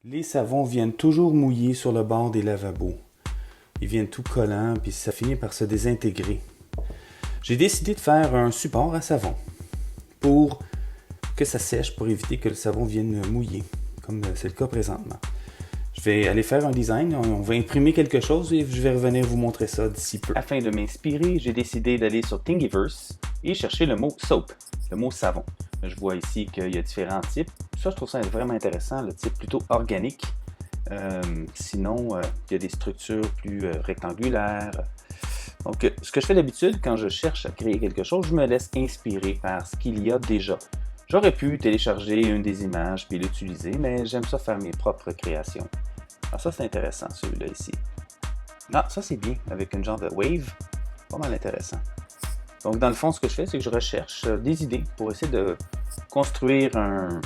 Les savons viennent toujours mouiller sur le bord des lavabos. Ils viennent tout collants, puis ça finit par se désintégrer. J'ai décidé de faire un support à savon pour que ça sèche, pour éviter que le savon vienne mouiller, comme c'est le cas présentement. Je vais aller faire un design, on va imprimer quelque chose et je vais revenir vous montrer ça d'ici peu. Afin de m'inspirer, j'ai décidé d'aller sur Thingiverse et chercher le mot soap, le mot savon. Je vois ici qu'il y a différents types. Ça, je trouve ça vraiment intéressant, le type plutôt organique. Sinon, il y a des structures plus rectangulaires. Donc, ce que je fais d'habitude, quand je cherche à créer quelque chose, je me laisse inspirer par ce qu'il y a déjà. J'aurais pu télécharger une des images puis l'utiliser, mais j'aime ça faire mes propres créations. Alors ça, c'est intéressant, celui-là ici. Ah, ça, c'est bien, avec une genre de wave. Pas mal intéressant. Donc, dans le fond, ce que je fais, c'est que je recherche des idées pour essayer de construire un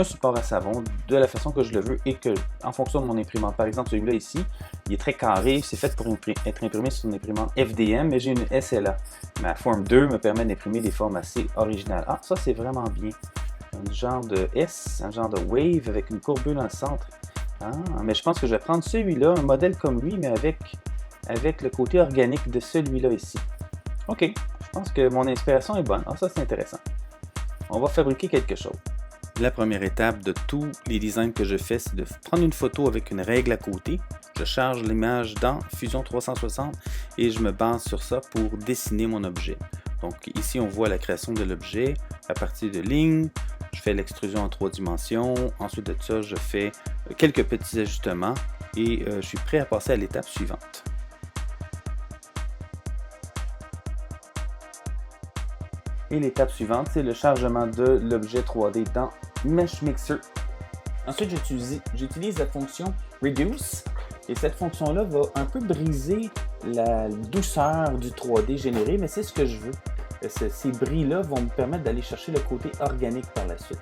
support à savon de la façon que je le veux et que, en fonction de mon imprimante. Par exemple, celui-là ici, il est très carré, c'est fait pour être imprimé sur une imprimante FDM, mais j'ai une SLA. Ma forme 2 me permet d'imprimer des formes assez originales. Ah, ça, c'est vraiment bien. Un genre de S, un genre de wave avec une courbure dans le centre. Ah, mais je pense que je vais prendre celui-là, un modèle comme lui, mais avec le côté organique de celui-là ici. OK, je pense que mon inspiration est bonne. Ah, ça, c'est intéressant. On va fabriquer quelque chose. La première étape de tous les designs que je fais, c'est de prendre une photo avec une règle à côté. Je charge l'image dans Fusion 360 et je me base sur ça pour dessiner mon objet. Donc ici, on voit la création de l'objet à partir de lignes. Je fais l'extrusion en 3 dimensions. Ensuite de ça, je fais quelques petits ajustements et je suis prêt à passer à l'étape suivante. Et l'étape suivante, c'est le chargement de l'objet 3D dans Mesh Mixer. Ensuite, j'utilise la fonction Reduce. Et cette fonction-là va un peu briser la douceur du 3D généré, mais c'est ce que je veux. Ces bris-là vont me permettre d'aller chercher le côté organique par la suite.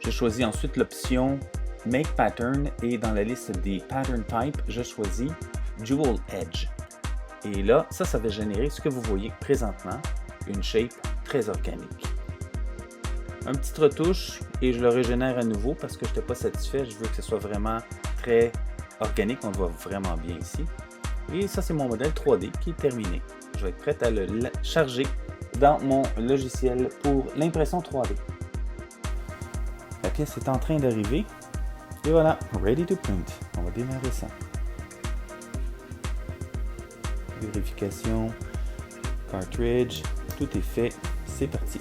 Je choisis ensuite l'option Make Pattern et dans la liste des Pattern Types, je choisis Dual Edge. Et là, ça va générer ce que vous voyez présentement, une shape très organique. Un petit retouche et je le régénère à nouveau parce que je n'étais pas satisfait. Je veux que ce soit vraiment très organique. On le voit vraiment bien ici. Et ça, c'est mon modèle 3D qui est terminé. Je vais être prêt à le charger dans mon logiciel pour l'impression 3D. La pièce est en train d'arriver. Et voilà, ready to print. On va démarrer ça. Vérification, cartridge, tout est fait. C'est parti.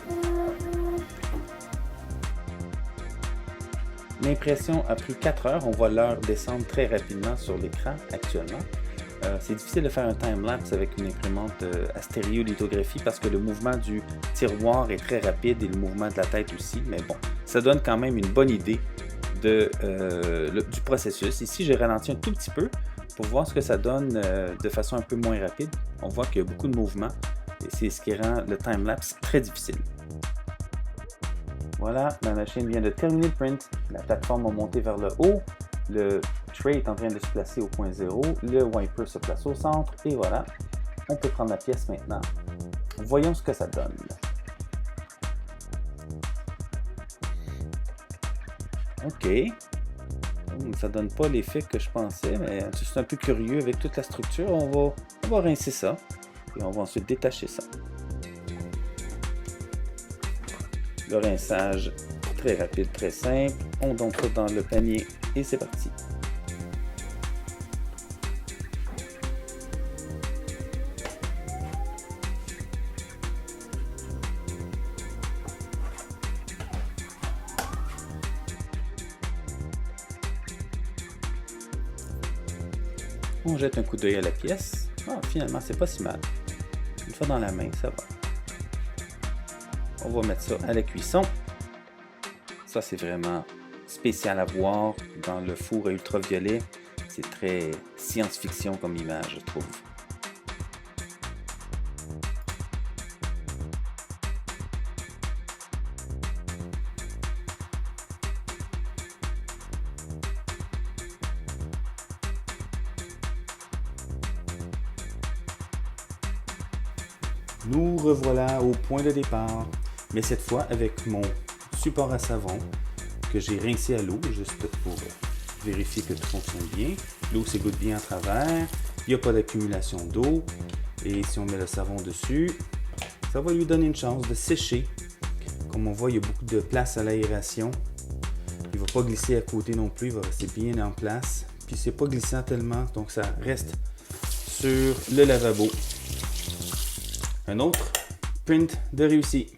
L'impression a pris 4 heures. On voit l'heure descendre très rapidement sur l'écran actuellement. C'est difficile de faire un time-lapse avec une imprimante à stéréolithographie parce que le mouvement du tiroir est très rapide et le mouvement de la tête aussi. Mais bon, ça donne quand même une bonne idée du processus. Ici, j'ai ralenti un tout petit peu pour voir ce que ça donne de façon un peu moins rapide. On voit qu'il y a beaucoup de mouvements et c'est ce qui rend le time-lapse très difficile. Voilà, ma machine vient de terminer le print. La plateforme a monté vers le haut. Le tray est en train de se placer au point 0. Le wiper se place au centre. Et voilà, on peut prendre la pièce maintenant. Voyons ce que ça donne. OK. Ça donne pas l'effet que je pensais, mais c'est un peu curieux avec toute la structure. On va rincer ça. Et on va ensuite détacher ça. Le rinçage, très rapide, très simple. On dompe ça dans le panier et c'est parti. On jette un coup d'œil à la pièce. Ah, finalement, c'est pas si mal. Une fois dans la main, ça va. On va mettre ça à la cuisson. Ça, c'est vraiment spécial à voir dans le four à ultraviolet. C'est très science-fiction comme image, je trouve. Nous revoilà au point de départ, mais cette fois avec mon support à savon que j'ai rincé à l'eau, juste pour vérifier que tout fonctionne bien. L'eau s'égoutte bien à travers, il n'y a pas d'accumulation d'eau. Et si on met le savon dessus, ça va lui donner une chance de sécher. Comme on voit, il y a beaucoup de place à l'aération. Il ne va pas glisser à côté non plus, il va rester bien en place. Puis c'est pas glissant tellement, donc ça reste sur le lavabo. Un autre print de réussi.